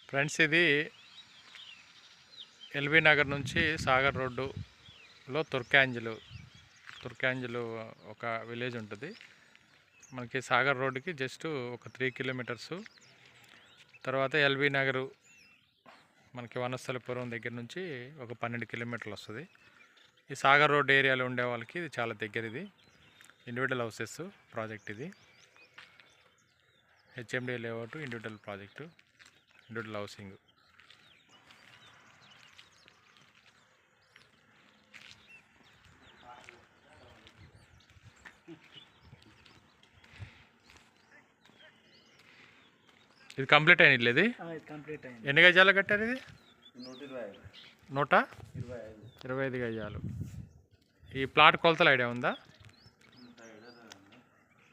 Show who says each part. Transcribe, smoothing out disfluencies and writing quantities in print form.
Speaker 1: Friends, ఇది LB Nagar నుంచి సాగర్ రోడ్డులో తుర్కాంజలు ఒక విలేజ్ ఉంటుంది. మనకి సాగర్ రోడ్డుకి జస్ట్ ఒక 3 కిలోమీటర్సు. తర్వాత ఎల్బీ నగరు మనకి వనస్థలిపురం దగ్గర నుంచి ఒక 12 కిలోమీటర్లు వస్తుంది. ఈ సాగర్ రోడ్ ఏరియాలో ఉండే వాళ్ళకి ఇది చాలా దగ్గర. ఇది ఇండివిజువల్ హౌసెస్ ప్రాజెక్ట్. ఇది HMD layout individual project, individual housing. ఇది కంప్లీట్ అయిన ఇల్లు. ఇది ఎన్ని గజాలు కట్టారు? ఇది 125 గజాలు. ఈ ప్లాట్ కొలతలు ఐడియా ఉందా?